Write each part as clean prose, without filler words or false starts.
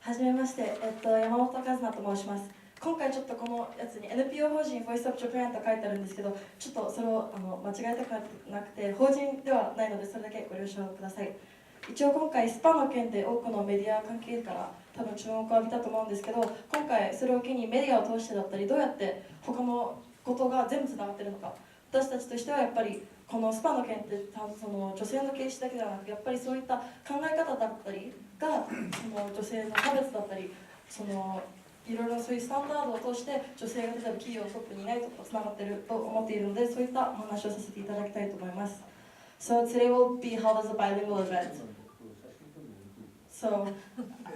はじめまして、山本和奈と申します。今回ちょっとこのやつに NPO 法人 Voice of Japan と書いてあるんですけど、ちょっとそれを間違えたくなくて、法人ではないのでそれだけご了承ください。一応今回スパの件で多くのメディア関係から多分注目を浴びたと思うんですけど、今回それを機にメディアを通してだったり、どうやって他のことが全部つながってるのか、私たちとしてはやっぱりこのスパの件ってその女性の軽視だけではなく、やっぱりそういった考え方だったりがその女性の差別だったり、そのいろいろそういうスタンダードを通して女性が例えば企業トップにいないとつながっていると思っているので、そういったお話をさせていただきたいと思います。So today will be held as a bilingual event. So,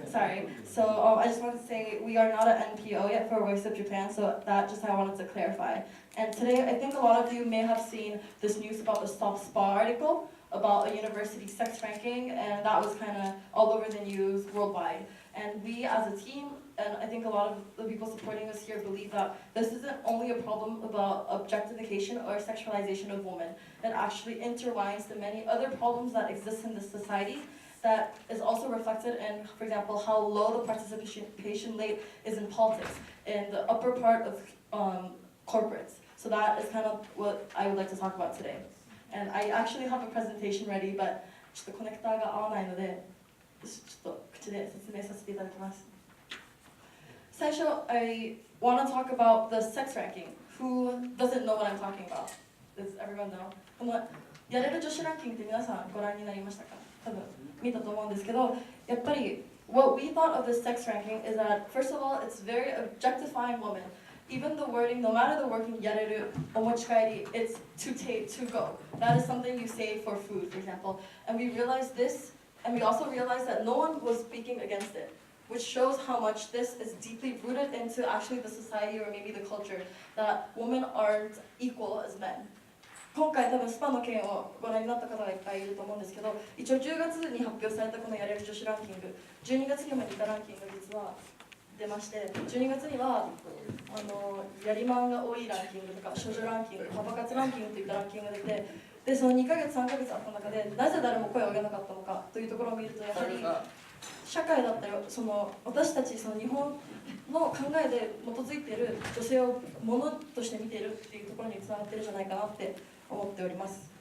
sorry. So I just want to say we are not an NPO yet for Voice of Japan, so that just I wanted to clarify. And today I think a lot of you may have seen this news about the Stop Spa article about a university sex ranking, and that was kind of all over the news worldwide. And we as a team, and I think a lot of the people supporting us here believe that this isn't only a problem about objectification or sexualization of women. It actually intertwines the many other problems that exist in this society that is also reflected in, for example, how low the participation rate is in politics, in the upper part of corporates. So that is kind of what I would like to talk about today. And I actually have a presentation ready, but ちょっとコネクターが合わないので、ちょっと口で説明させていただきます。最初、I want to talk about the sex ranking. Who doesn't know what I'm talking about? Does everyone know? このやれる女子ランキングって皆さんご覧になりましたか？多分見たと思うんですけど、やっぱり what we thought of this sex ranking is that first of all, it's very objectifying women. Even the wording, no matter the working やれる、お持ち帰り, it's to take, to go. That is something you say for food, for example. And we realized this, and we also realized that no one was speaking against it, which shows how much this is deeply rooted into actually the society or maybe the culture, that women aren't equal as men. 今回多分スパの件をご覧になった方がいっぱいいると思うんですけど、一応10月に発表されたこのやれる女子ランキング、12月にも似たランキングが実は出まして、12月にはやりまんが多いランキングとか処女ランキング、パパ活ランキングといったランキングが出て、でその2ヶ月3ヶ月あった中でなぜ誰も声を上げなかったのかというところを見ると、やはり社会だったりその私たちその日本の考えで基づいている女性をものとして見ているっていうところにつながっているんじゃないかなって思っております。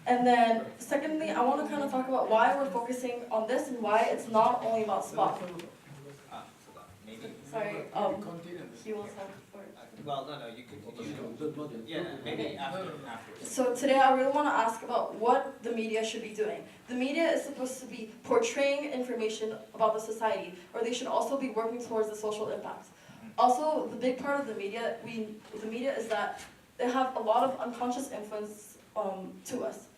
And then, secondly, I want to kind of talk about why we're focusing on this and why it's not only about spa. Sorry, he will talk first. Well, no, you could. Yeah, maybe after. So today I really want to ask about what the media should be doing. The media is supposed to be portraying information about the society, or they should also be working towards the social impact. Also, the big part of the media is that they have a lot of unconscious influence to us.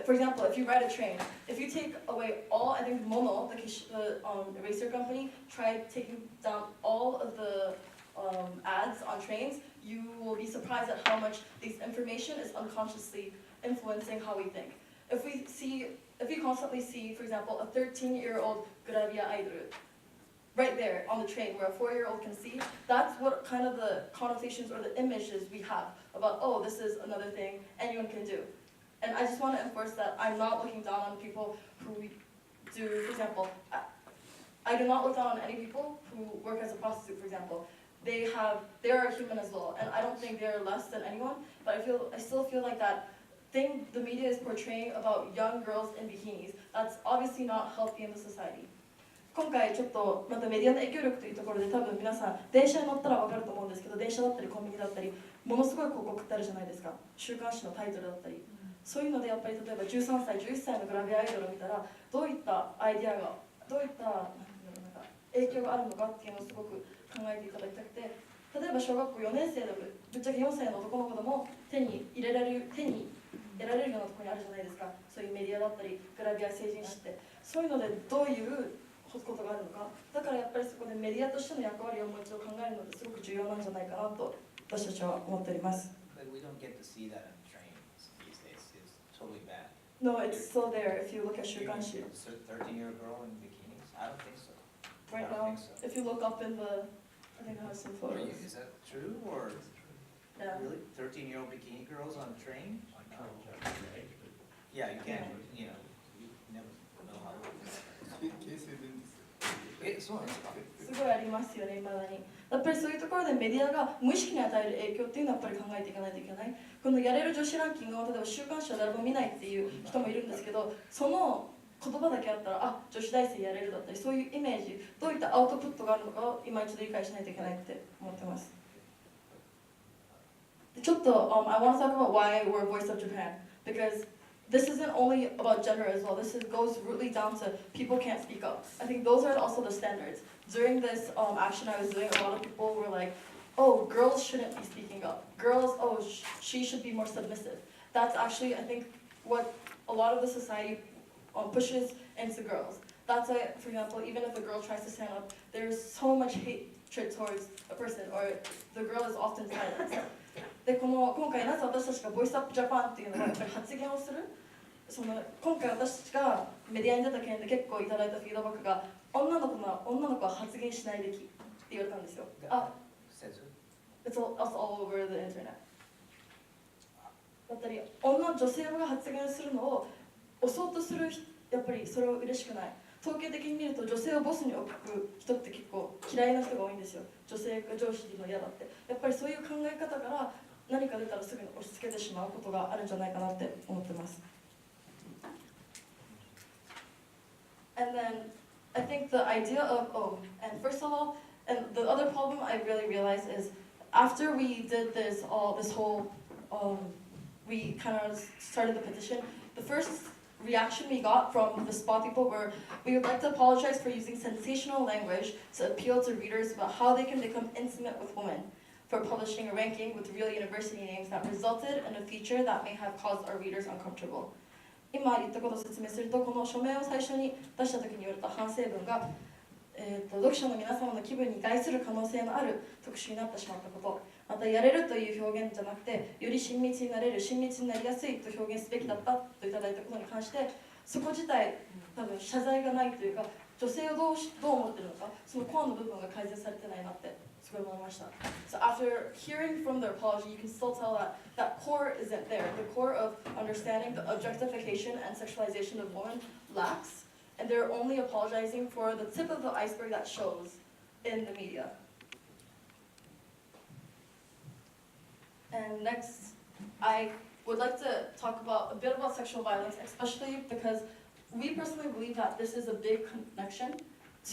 For example, if you ride a train, if you take away all, I think Mono, the racer company, tried taking down all of the ads on trains, you will be surprised at how much this information is unconsciously influencing how we think. If you constantly see, for example, a 13-year-old Gravia idol, right there on the train where a 4-year-old can see, that's what kind of the connotations or the images we have about, oh, this is another thing anyone can do. And I just want to enforce that I'm not looking down on people who do, for example, I do not look down on any people who work as a prostitute, for example. They are human as well, and I don't think they're less than anyone, but I still feel like that thing the media is portraying about young girls in bikinis, that's obviously not healthy in the society. 今回ちょっとまたメディアの影響力というところで多分皆さん電車に乗ったら分かると思うんですけど、電車だったりコンビニだったりものすごい広告ってあるじゃないですか。週刊誌のタイトルだったり、そういうのでやっぱり例えば13歳11歳のグラビアアイドルを見たらどういったアイディアがどういった影響があるのかっていうのをすごく考えていただきたくて、例えば小学校4年生のぶっちゃけ4歳の男の子でも手に得られるようなところにあるじゃないですか。そういうメディアだったりグラビア成人誌って、そういうのでどういうことがあるのか、だからやっぱりそこでメディアとしての役割をもう一度考えるのですごく重要なんじゃないかなと私たちは思っております。Totally bad. No, it's still there if you look at 週刊誌. 13-year girl in bikinis? I don't think so. Right now, if you look up in the, I think I have some photos. Is that true or? Yeah. Really? 13-year-old bikini girls on a train? Yeah, you can't. You know, you never know how. そうなんですか。すごいありますよね、未だに。やっぱりそういうところでメディアが無意識に与える影響っていうのはやっぱり考えていかないといけない。このやれる女子ランキングを例えば週刊誌は誰も見ないっていう人もいるんですけど、その言葉だけあったら、あ、女子大生やれるだったり、そういうイメージ、どういったアウトプットがあるのかを今一度理解しないといけないって思ってます。ちょっと、I want to talk about why we're Voice of Japan, because this isn't only about gender as well. This goes really down to people can't speak up. I think those are also the standards. During this action I was doing, a lot of people were like, oh, girls shouldn't be speaking up. Girls, oh, she should be more submissive. That's actually, I think, what a lot of the society pushes into girls. That's why, for example, even if a girl tries to stand up, there's so much hatred towards a person, or the girl is often silenced. で今回なぜ私たちがボイスアップジャパンっていうのはやっぱり発言をする。今回私たちがメディアに出た件で結構いただいたフィードバックが女の子は発言しないべきって言われたんですよ。あ、It's all over the internet. だったり女性が発言するのを押そうとするやっぱりそれは嬉しくない。統計的に見ると女性をボスに置く人って結構嫌いな人が多いんですよ。女性が上司の嫌だって。やっぱりそういう考え方から何か出たらすぐに押し付けてしまうことがあるんじゃないかなって思ってます。And then I think the idea of, and first of all, and the other problem I really realized is after we did this whole, we kind of started the petition, the first reaction we got from the SPA people were, we would like to apologize for using sensational language to appeal to readers about how they can become intimate with women, for publishing a ranking with real university names that resulted in a feature that may have caused our readers uncomfortable. 今言ったことを説明すると、この署名を最初に出した時に言われた反省文が、読者の皆様の気分に害する可能性のある特集になってしまったこと、またやれるという表現じゃなくて、より親密になれる、親密になりやすいと表現すべきだったといただいたことに関して、そこ自体多分謝罪がないというか、女性をどう思ってるのか、そのコアの部分が改善されてないなってすごい思いました。So after hearing from their apology, you can still tell that that core isn't there. The core of understanding the objectification and sexualization of women lacks, and they're only apologizing for the tip of the iceberg that shows in the media. And next, I would like to talk about a bit about sexual violence, especially because we personally believe that this is a big connection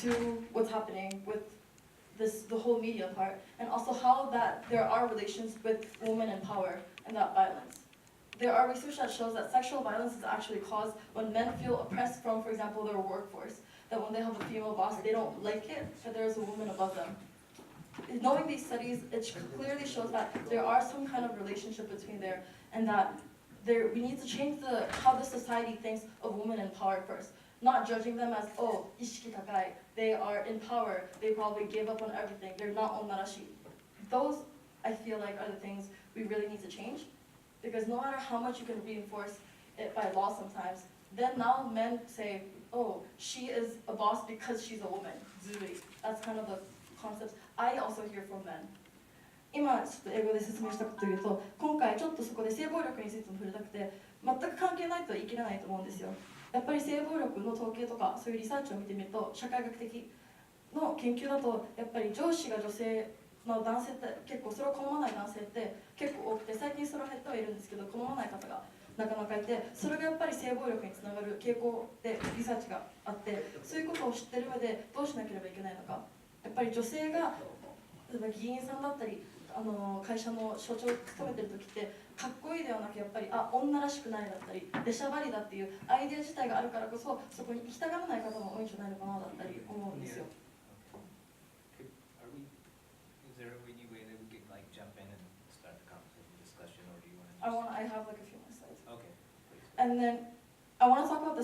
to what's happening with the whole media part, and also how that there are relations with women in power and that violence. There are research that shows that sexual violence is actually caused when men feel oppressed from, for example, their workforce. That when they have a female boss, they don't like it that there is a woman above them. Knowing these studies, it clearly shows that there are some kind of relationship between there, and that we need to change how the society thinks of women in power first. Not judging them as, oh, 意識高い, they are in power, they probably gave up on everything, they're not onnarashi. Those, I feel like, are the things we really need to change. Because no matter how much you can reinforce it by law sometimes, then now men say, oh, she is a boss because she's a woman. Zuri. That's kind of the concepts I also hear from men. 今ちょっと英語で説明したことというと、今回ちょっとそこで性暴力についても触れたくて、全く関係ないとは言い切れないと思うんですよ。やっぱり性暴力の統計とかそういうリサーチを見てみると、社会学的の研究だとやっぱり上司が女性の男性って結構それを好まない男性って結構多くて、最近それは減ってはいるんですけど、好まない方がなかなかいて、それがやっぱり性暴力につながる傾向でリサーチがあって、そういうことを知ってる上でどうしなければいけないのか。やっぱり女性が例えば議員さんだったり会社の所長を務めてる時ってかっこいいではなく、やっぱり女らしくないだったり出しゃばりだっていうアイデア自体があるからこそ、そこに行きたがらない方も多いんじゃないのかなだったり思うんですよ。I have like a few more slides. Okay. And then I want to talk about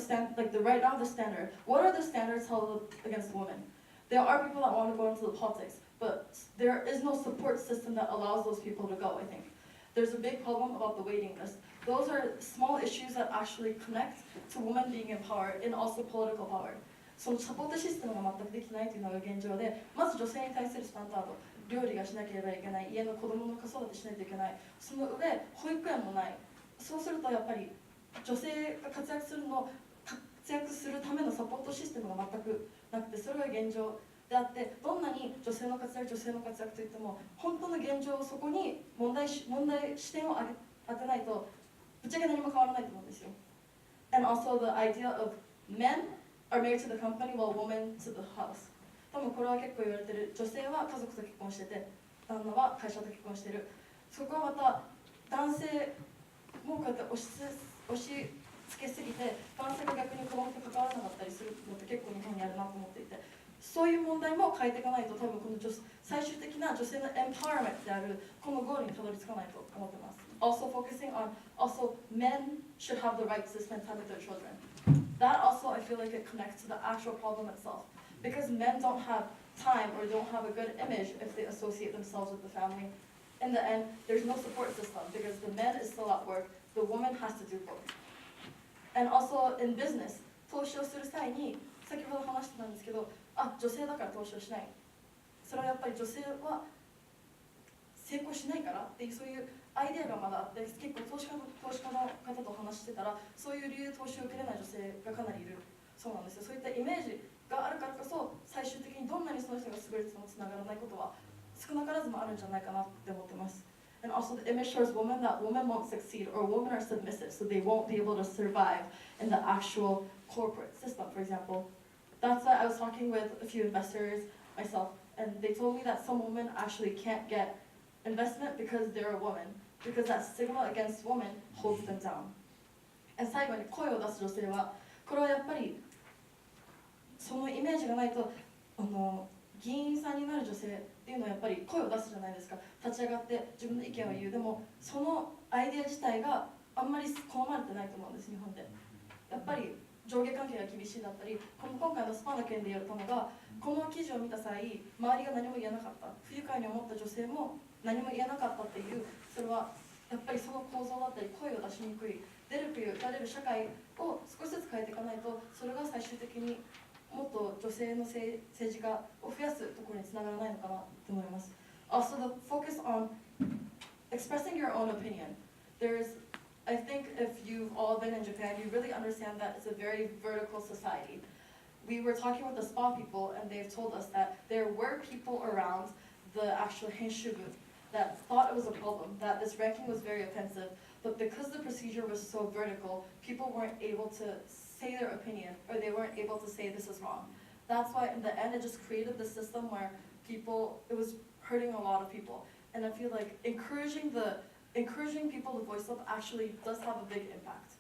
right now the standard. What are the standards held against women? There are people that want to go into the politics, but there is no support system that allows those people to go, I think. There's a big problem about the waiting list. Those are small issues that actually connect to women being in power and also political power. そのサポートシステムが全くできないというのが現状で、まず女性に対するスタンダード、料理がしなければいけない、家の子供の子育てしないといけない、その上保育園もない。そうするとやっぱり女性が活躍するためのサポートシステムが全くなくて、それが現状であって、どんなに女性の活躍といっても、本当の現状をそこに視点を当てないと、ぶっちゃけ何も変わらないと思うんですよ。And also the idea of men are married to the company while women to the house。多分これは結構言われてる。女性は家族と結婚してて、旦那は会社と結婚してる。そこはまた男性もこうやって押し付けすぎて、男性が逆に子供と関わらなかったりするのって結構日本にあるなと思っていて、そういう問題も変えていかないと、多分この最終的な女性のエンパワーメントであるこのゴールにたどり着かないと思ってます。Also focusing on men should have the right to spend time with their children. That also I feel like it connects to the actual problem itself, because men don't have time or don't have a good image if they associate themselves with the family. In the end, there's no support system because the man is still at work, the woman has to do both. And also in business, 投資をする際に、先ほど話してたんですけど、女性だから投資をしない。それはやっぱり女性は成功しないからっていう、そういうアイデアがまだあって、結構投資家の方と話してたら、そういう理由で投資を受けれない女性がかなりいるそうなんですよ。そういったイメージがあるからこそ、最終的にどんなにその人が優れてもつながらないことは少なからずもあるんじゃないかなって思ってます。And also the image shows women that women won't succeed or women are submissive, so they won't be able to survive in the actual corporate system, for example. That's why I was talking with a few investors myself, and they told me that some women actually can't get investment because they're a woman, because that stigma against women holds them down. And 最後に声を出す女性は、これはやっぱりそのイメージがないと、議員さんになる女性っていうのはやっぱり声を出すじゃないですか。立ち上がって自分の意見を言う。でもそのアイデア自体があんまり好まれてないと思うんです、日本で。やっぱり上下関係が厳しいだったり、今回のスパの件で言われたのが、この記事を見た際、周りが何も言えなかった、不愉快に思った女性も何も言えなかったっていう、それはやっぱりその構造だったり、声を出しにくい、出る杭を打たれる社会を少しずつ変えていかないと、それが最終的にもっと女性の政治家を増やすところにつながらないのかなと思います。Also, the focus on expressing your own opinion. I think if you've all been in Japan, you really understand that it's a very vertical society. We were talking with the spa people, and they've told us that there were people around the actual henshubu that thought it was a problem, that this ranking was very offensive, but because the procedure was so vertical, people weren't able to say their opinion, or they weren't able to say this is wrong. That's why in the end it just created this system where it was hurting a lot of people. And I feel like encouraging people to voice up actually does have a big impact.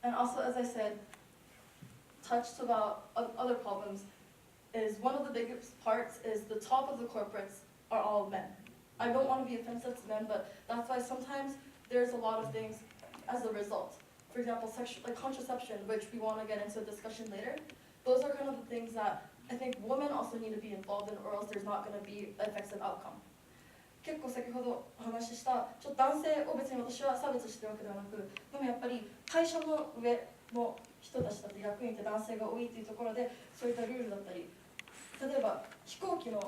And also, as I said, touched about other problems, is one of the biggest parts is the top of the corporates are all men. I don't want to be offensive to men, but that's why sometimes there's a lot of things as a result. For example, contraception, which we want to get into a discussion later. Those are kind of the things that I think women also need to be involved in, or else there's not going to be an effective outcome. 結構先ほどお話しした男性を別に私は差別してるわけではなく、でもやっぱり会社の上の人たちだって役員って男性が多いっていうところで、そういったルールだったり、例えば飛行機の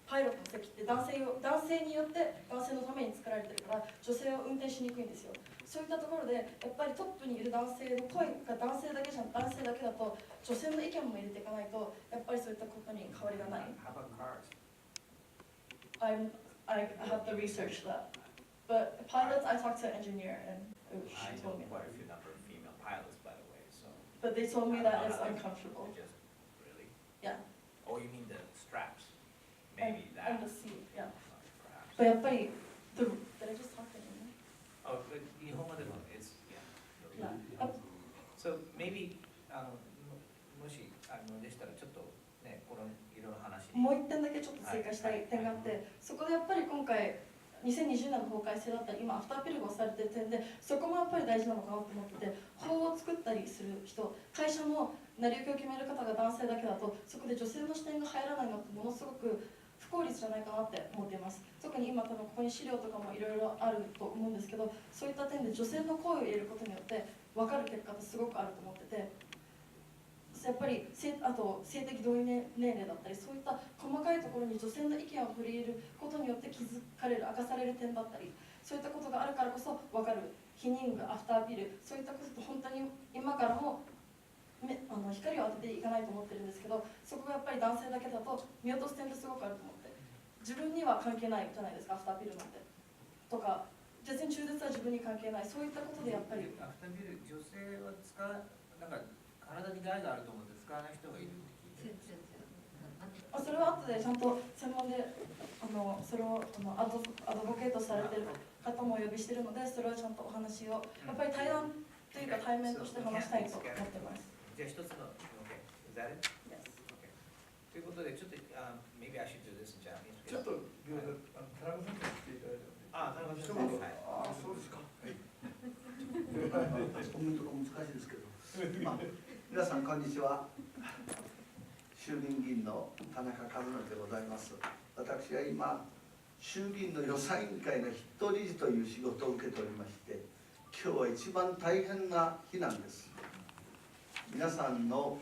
パイロットの席って男性によって男性のために作られてるから、女性は運転しにくいんですよ。そういったところでやっぱりトップにいる男性の声が男性だけだと、女性の意見も入れていかないと、やっぱりそういったことに変わりがない。How about cars? I have to research that. But pilots, I talked to an engineer and she told me. I know quite a few number of female pilots, by the way, so. But they told me that it's uncomfortable. Really? Yeah. Oh, you mean the straps? Maybe And that. the seat, yeah. Perhaps. But やっぱり、did I just talk to him? Oh, but 日本語でも it's, yeah. Yeah. So maybe, もしでしたらちょっとね、このいろいろ話に。もう一点だけちょっと追加したい点があって、そこでやっぱり今回2020年の法改正だったり、今アフターピルが押されてる点で、そこもやっぱり大事なのかなと思ってて、法を作ったりする人、会社の成り行きを決める方が男性だけだと、そこで女性の視点が入らないのってものすごく不効率じゃないかなって思っています。特に今多分ここに資料とかもいろいろあると思うんですけど、そういった点で女性の声を入れることによって分かる結果ってすごくあると思ってて、やっぱりあと性的同意年齢だったり、そういった細かいところに女性の意見を取り入れることによって気づかれる、明かされる点だったり、そういったことがあるからこそ分かる、避妊具、アフターピル、そういったことって本当に今からも光を当てていかないと思ってるんですけど、そこがやっぱり男性だけだと見落とす点ってすごくあると思って、自分には関係ないじゃないですか、アフターピルなんてとか、別に中絶は自分に関係ない、そういったことでやっぱりアフターピル、女性はなんか体に害があると思って使わない人がいるって聞いて、それは後でちゃんと専門でそれをアドボケートされてる方もお呼びしてるので、それはちゃんとお話をやっぱり対談というか対面として話したいと思ってます。じゃあ一つの OK。Is that it? Yes. Okay. ということでちょっとmaybe I should do this in Japanese. ちょっと田中さんに来ていただいて。田中さんはい。そうですか。はい。コメントが難しいですけど。皆さんこんにちは。衆議院議員の田中和則でございます。私は今衆議院の予算委員会の筆頭理事という仕事を受けておりまして、今日は一番大変な日なんです。皆さんの